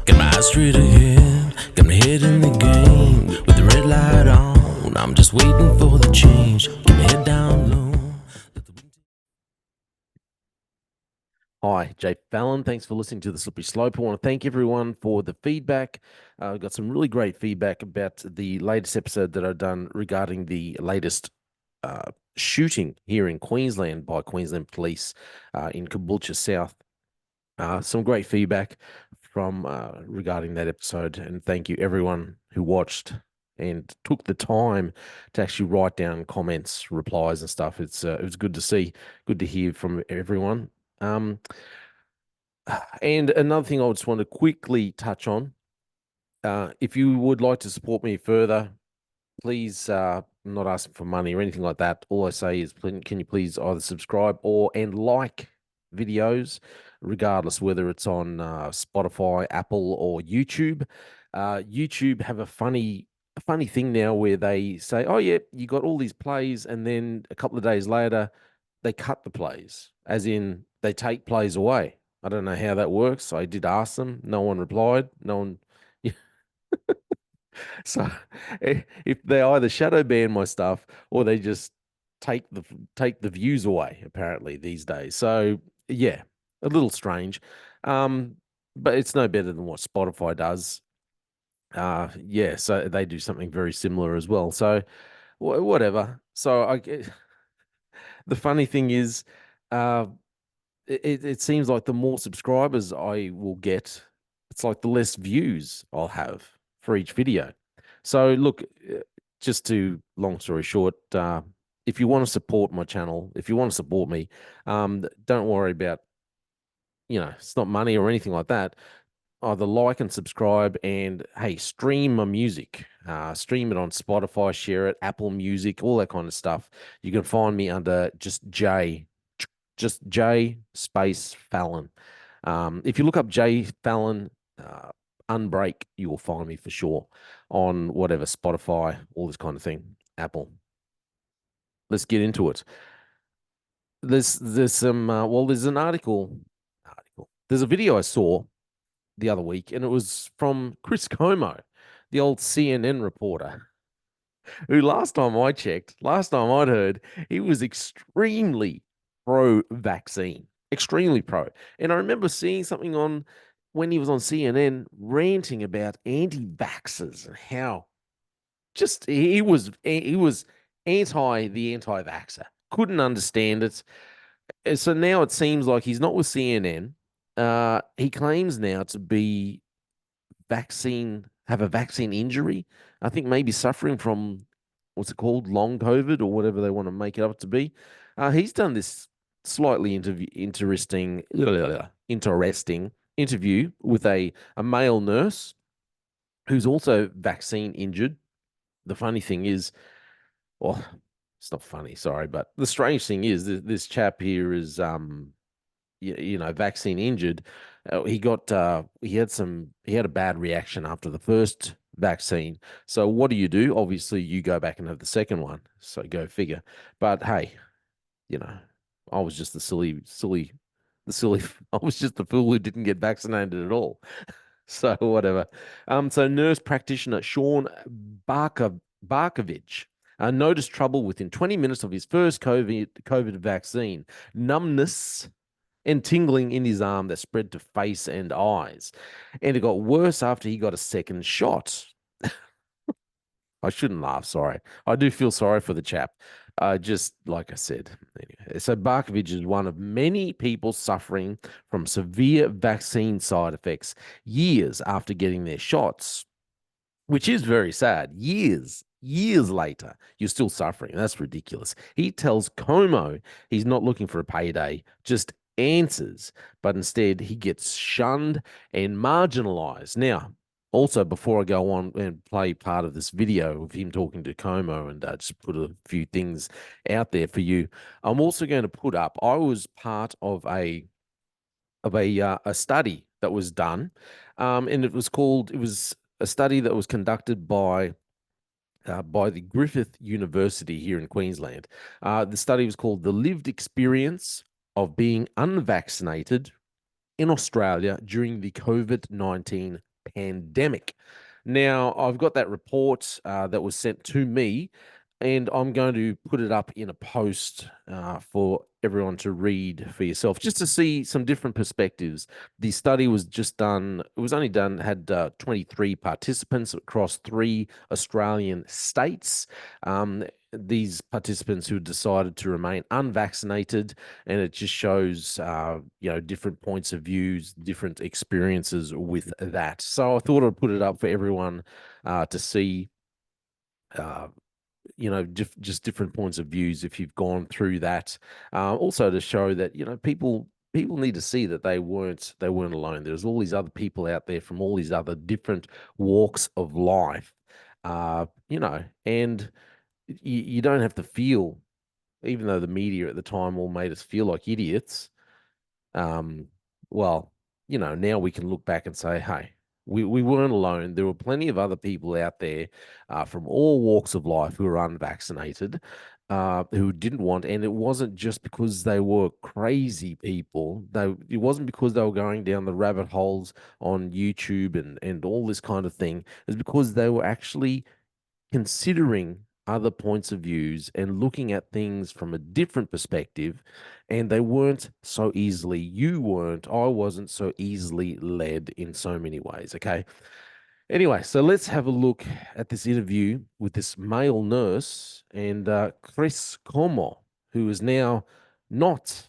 Got my eyes straight ahead, got my head in the game. With the red light on, I'm just waiting for the change. Keep my head down low. Hi, Jay Fallon. Thanks for listening to The Slippery Slope. I want to thank everyone for the feedback. I got some really great feedback about the latest episode that I've done regarding the latest shooting here in Queensland by Queensland Police in Caboolture South. Some great feedback from regarding that episode, and thank you everyone who watched and took the time to actually write down comments, replies, and stuff. It was good to see, good to hear from everyone. Um, and another thing I just want to quickly touch on, if you would like to support me further, please, I'm not asking for money or anything like that. All I say is, can you please either subscribe and like videos, regardless whether it's on Spotify, Apple, or YouTube. YouTube have a funny thing now where they say, "Oh yeah, you got all these plays," and then a couple of days later, they cut the plays, as in they take plays away. I don't know how that works. I did ask them. No one replied. No one. So if they either shadow ban my stuff or they just take the views away, apparently these days. So yeah, a little strange. Um, but it's no better than what Spotify does. Yeah, so they do something very similar as well. So whatever. So the funny thing is, uh, it seems like the more subscribers I will get, it's like the less views I'll have for each video. So look, just to long story short, if you want to support my channel, if you want to support me, don't worry about, it's not money or anything like that. Either like and subscribe, and hey, stream my music. Stream it on Spotify, share it, Apple Music, all that kind of stuff. You can find me under just J space Fallon. If you look up J Fallon Unbreak, you will find me for sure on whatever Spotify, all this kind of thing, Apple. Let's get into it. There's some there's an article. There's a video I saw the other week, and it was from Chris Cuomo, the old CNN reporter, who last time I'd heard, he was extremely pro vaccine, extremely pro. And I remember seeing something on when he was on CNN ranting about anti vaxxers and how just he was anti the anti vaxxer. Couldn't understand it. So now it seems like he's not with CNN. He claims now to be have a vaccine injury. I think maybe suffering from what's it called, long COVID or whatever they want to make it up to be. He's done this slightly interesting interview with a male nurse who's also vaccine injured. The funny thing is, well, it's not funny, sorry, but the strange thing is this chap here is vaccine injured. He had a bad reaction after the first vaccine. So what do? Obviously, you go back and have the second one. So go figure. But hey, you know, I was just the silly. I was just the fool who didn't get vaccinated at all. So whatever. So nurse practitioner Sean Barkovich noticed trouble within 20 minutes of his first COVID vaccine. Numbness and tingling in his arm that spread to face and eyes. And it got worse after he got a second shot. I shouldn't laugh, sorry. I do feel sorry for the chap. Just like I said. Anyway, so Barkovich is one of many people suffering from severe vaccine side effects years after getting their shots, which is very sad. Years later, you're still suffering. That's ridiculous. He tells Como he's not looking for a payday, just answers, but instead he gets shunned and marginalized. Now, also, before I go on and play part of this video of him talking to Como and just put a few things out there for you, I'm also going to put up. I was part of a study that was done, and it was a study that was conducted by the Griffith University here in Queensland. The study was called "The Lived Experience of Being Unvaccinated in Australia During the COVID-19 pandemic. Now, I've got that report that was sent to me, and I'm going to put it up in a post for everyone to read for yourself, just to see some different perspectives. The study was just done, it was only done, had 23 participants across three Australian states. These participants who decided to remain unvaccinated, and it just shows, different points of views, different experiences with that. So I thought I'd put it up for everyone to see. Uh, just different points of views if you've gone through that. Also to show that people need to see that they weren't alone. There's all these other people out there from all these other different walks of life. And you don't have to feel, even though the media at the time all made us feel like idiots. um, well, now we can look back and say, hey, we weren't alone. There were plenty of other people out there from all walks of life who were unvaccinated, who didn't want, and it wasn't just because they were crazy people. It wasn't because they were going down the rabbit holes on YouTube and all this kind of thing. It's because they were actually considering other points of views and looking at things from a different perspective, and they weren't so easily, you weren't, I wasn't so easily led in so many ways. Okay, anyway, so let's have a look at this interview with this male nurse and Chris Cuomo, who is now not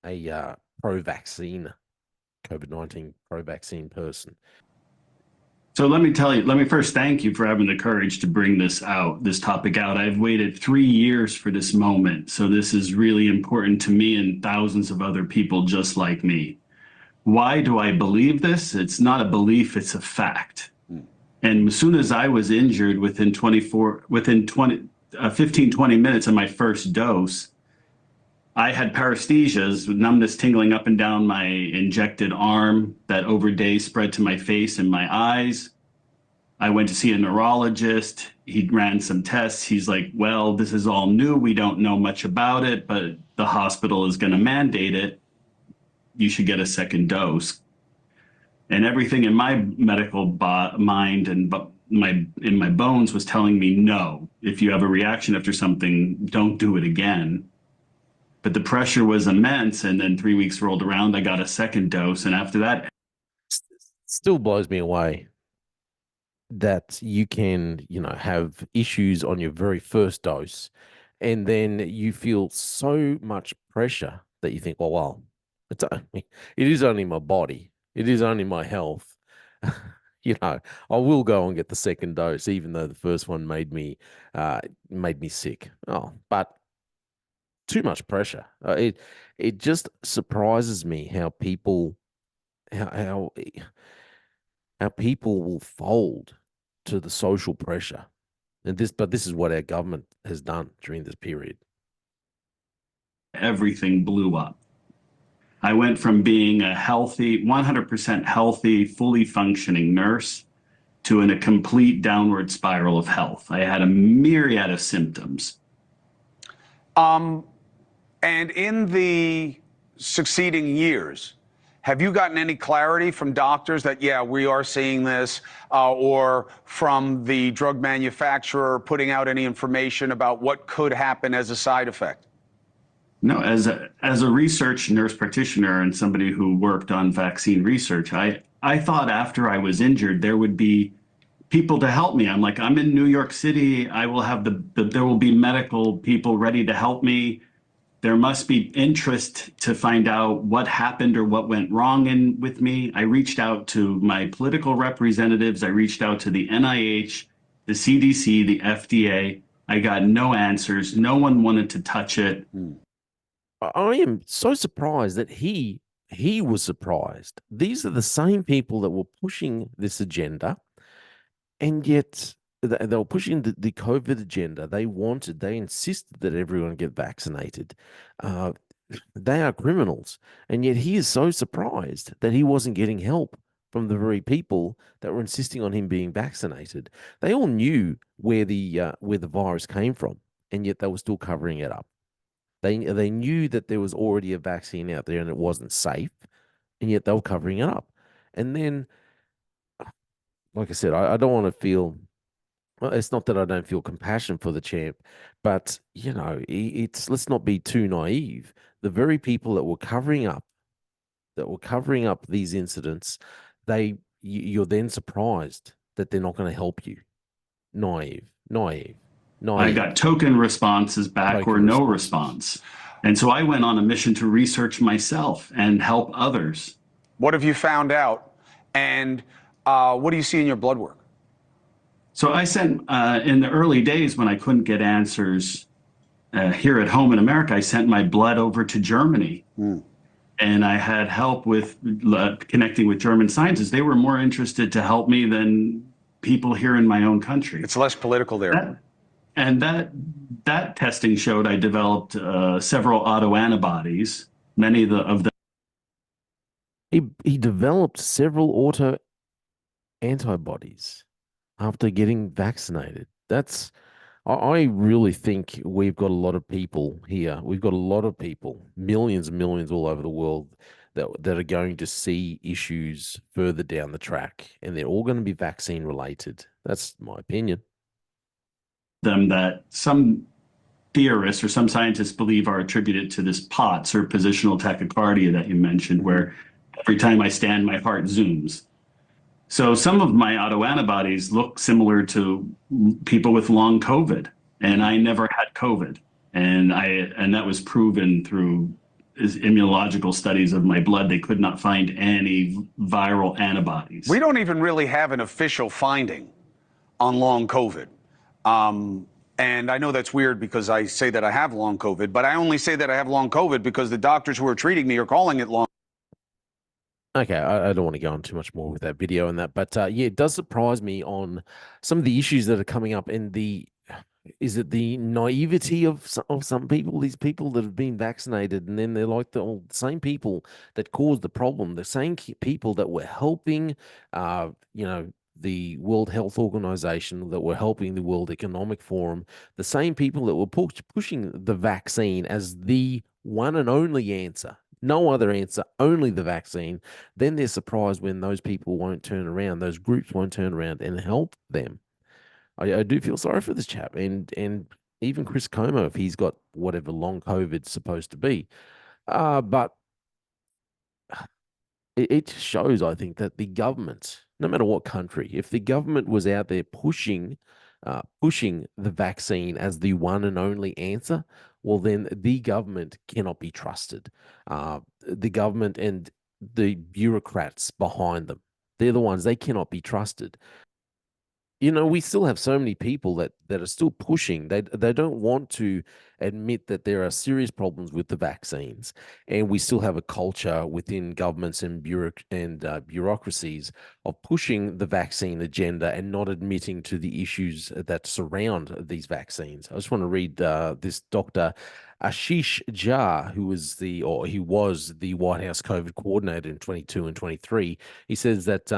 a pro-vaccine, COVID-19 pro-vaccine person. So let me tell you, let me first thank you for having the courage to bring this topic out. I've waited 3 years for this moment. So this is really important to me and thousands of other people just like me. Why do I believe this? It's not a belief, it's a fact. And as soon as I was injured within 15, 20 minutes of my first dose, I had paresthesias, numbness tingling up and down my injected arm that over days spread to my face and my eyes. I went to see a neurologist. He ran some tests. He's like, well, this is all new. We don't know much about it, but the hospital is going to mandate it. You should get a second dose. And everything in my medical mind and in my bones was telling me, no, if you have a reaction after something, don't do it again. But the pressure was immense. And then 3 weeks rolled around, I got a second dose. And after that, Still blows me away that you can, have issues on your very first dose, and then you feel so much pressure that you think, well, it is only my body, it is only my health. I will go and get the second dose, even though the first one made me sick. Oh, but too much pressure. It just surprises me how how how people will fold to the social pressure. But this is what our government has done during this period. everything blew up. I went from being a healthy, 100% healthy, fully functioning nurse to in a complete downward spiral of health. I had a myriad of symptoms. And in the succeeding years, have you gotten any clarity from doctors that, yeah, we are seeing this, or from the drug manufacturer putting out any information about what could happen as a side effect? No, as a research nurse practitioner and somebody who worked on vaccine research, I thought after I was injured there would be people to help me. I'm like, I'm in New York City. I will have there will be medical people ready to help me. There must be interest to find out what happened or what went wrong with me. I reached out to my political representatives. I reached out to the NIH, the CDC, the FDA. I got no answers. No one wanted to touch it. I am so surprised that he was surprised. These are the same people that were pushing this agenda, and yet they were pushing the COVID agenda. They insisted that everyone get vaccinated. Uh, they are criminals, and yet he is so surprised that he wasn't getting help from the very people that were insisting on him being vaccinated. They all knew where the virus came from, and yet they were still covering it up. They knew that there was already a vaccine out there and it wasn't safe, and yet they were covering it up. And then like I said, I don't want to feel. Well, it's not that I don't feel compassion for the champ, but it's let's not be too naive. The very people that were covering up these incidents, you're then surprised that they're not going to help you. Naive, naive, I naive. got token responses back or Token no responses. response. And so I went on a mission to research myself and help others. What have you found out? And what do you see in your blood work? So I sent, in the early days when I couldn't get answers here at home in America, I sent my blood over to Germany. And I had help with connecting with German scientists. They were more interested to help me than people here in my own country. It's less political there. That testing showed I developed several autoantibodies. Many of them. He developed several auto antibodies after getting vaccinated. I really think we've got a lot of people here. We've got a lot of people, millions and millions all over the world that are going to see issues further down the track, and they're all going to be vaccine related. That's my opinion. Them that some theorists or some scientists believe are attributed to this POTS or positional tachycardia that you mentioned, where every time I stand, my heart zooms. So some of my autoantibodies look similar to people with long COVID, and I never had COVID. And that was proven through immunological studies of my blood. They could not find any viral antibodies. We don't even really have an official finding on long COVID. And I know that's weird because I say that I have long COVID, but I only say that I have long COVID because the doctors who are treating me are calling it long. Okay, I don't want to go on too much more with that video and that, but yeah, it does surprise me on some of the issues that are coming up in is it the naivety of some people, these people that have been vaccinated, and then they're like the same people that caused the problem, the same people that were helping, the World Health Organization, that were helping the World Economic Forum, the same people that were pushing the vaccine as the one and only answer. No other answer, only the vaccine. Then they're surprised when those people won't turn around, those groups won't turn around and help them. I do feel sorry for this chap, and even Chris Cuomo, if he's got whatever long COVID's supposed to be. But it shows, I think, that the government, no matter what country, if the government was out there pushing the vaccine as the one and only answer, well, then the government cannot be trusted. The government and the bureaucrats behind them, they're the ones, they cannot be trusted. We still have so many people that are still pushing. They don't want to admit that there are serious problems with the vaccines, and we still have a culture within governments and bureaucracies of pushing the vaccine agenda and not admitting to the issues that surround these vaccines. I just want to read this Dr. Ashish Jha, who was he was the White House COVID coordinator in 22 and 23. He says that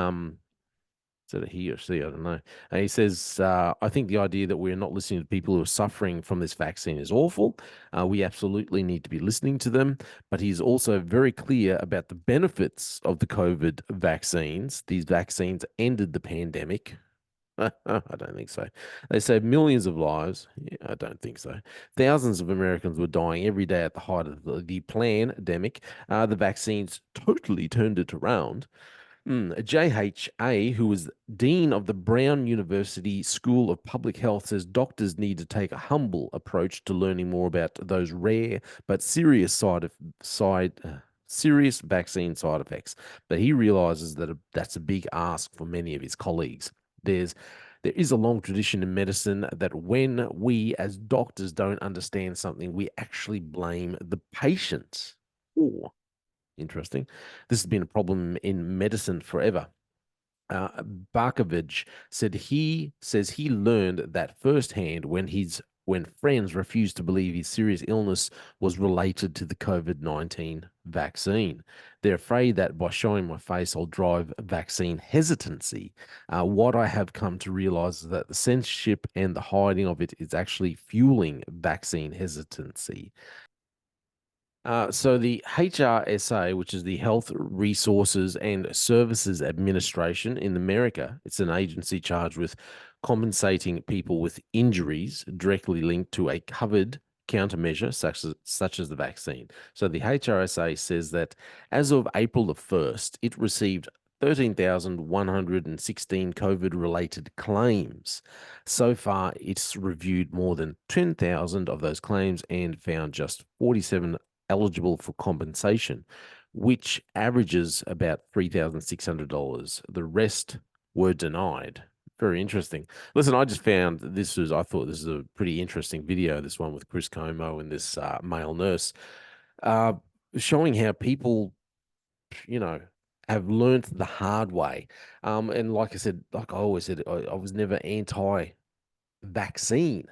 is it he or she? I don't know. And he says, I think the idea that we're not listening to people who are suffering from this vaccine is awful. We absolutely need to be listening to them. But he's also very clear about the benefits of the COVID vaccines. These vaccines ended the pandemic. I don't think so. They saved millions of lives. Yeah, I don't think so. Thousands of Americans were dying every day at the height of the pandemic. The vaccines totally turned it around. JHA, who was dean of the Brown University School of Public Health, says doctors need to take a humble approach to learning more about those rare but serious serious vaccine side effects. But he realizes that that's a big ask for many of his colleagues. There is a long tradition in medicine that when we as doctors don't understand something, we actually blame the patient. Or interesting. This has been a problem in medicine forever. Barkovich says he learned that firsthand when friends refused to believe his serious illness was related to the COVID-19 vaccine. They're afraid that by showing my face, I'll drive vaccine hesitancy. What I have come to realize is that the censorship and the hiding of it is actually fueling vaccine hesitancy. So the HRSA, which is the Health Resources and Services Administration in America, it's an agency charged with compensating people with injuries directly linked to a covered countermeasure such as the vaccine. So the HRSA says that as of April the 1st, it received 13,116 COVID-related claims. So far, it's reviewed more than 10,000 of those claims and found just 47 eligible for compensation, which averages about $3,600. The rest were denied. Very interesting. Listen, I just found I thought this is a pretty interesting video, this one with Chris Cuomo and this male nurse, uh, showing how people, you know, have learned the hard way. And like I said, like I always said, I was never anti-vaccine.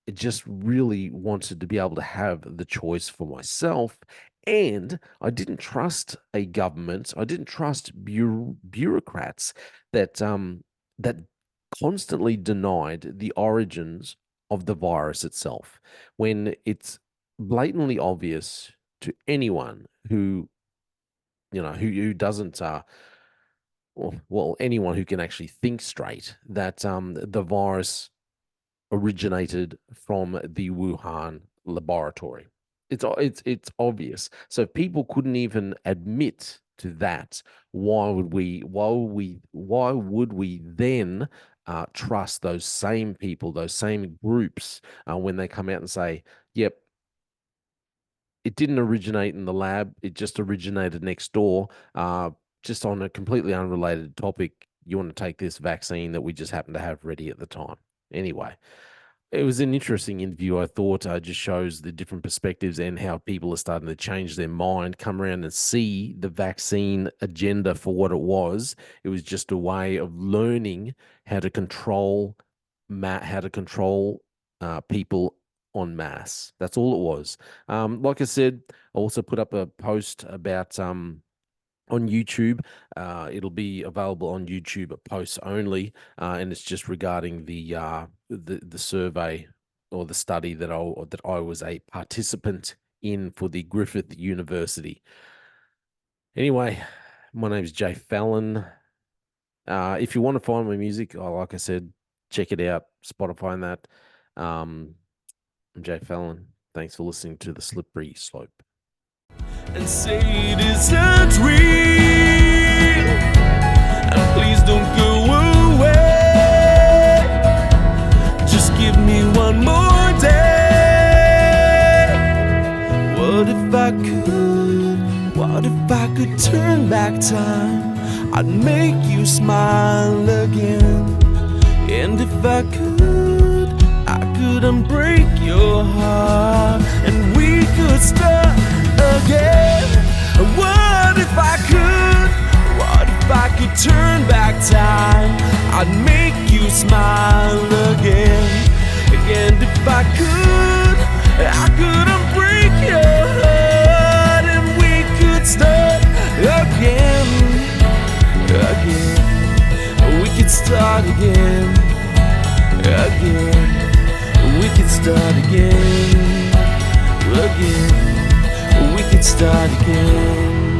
It just really wanted to be able to have the choice for myself. And I didn't trust a government. I didn't trust bureaucrats that constantly denied the origins of the virus itself when it's blatantly obvious to anyone who who doesn't well, anyone who can actually think straight that the virus originated from the Wuhan laboratory. It's obvious. So if people couldn't even admit to that, why would we then trust those same people, those same groups, when they come out and say, "Yep, it didn't originate in the lab. It just originated next door." Just on a completely unrelated topic, you want to take this vaccine that we just happen to have ready at the time. Anyway, it was an interesting interview. I thought just shows the different perspectives and how people are starting to change their mind, come around and see the vaccine agenda for what it was. It was just a way of learning how to control people en masse. That's all it was. Like I said, I also put up a post about on YouTube. It'll be available on YouTube posts only, and it's just regarding the survey or the study that I was a participant in for the Griffith University. Anyway, my name is Jay Fallon. If you want to find my music, like I said, check it out, Spotify and that. I'm Jay Fallon. Thanks for listening to The Slippery Slope. And say it isn't real, and please don't go away. Just give me one more day. What if I could turn back time? I'd make you smile again. And if I could unbreak your heart, and we could start again. What if I could turn back time? I'd make you smile again. And if I could unbreak your heart, and we could start again. We could start again. We could start again. We could start again.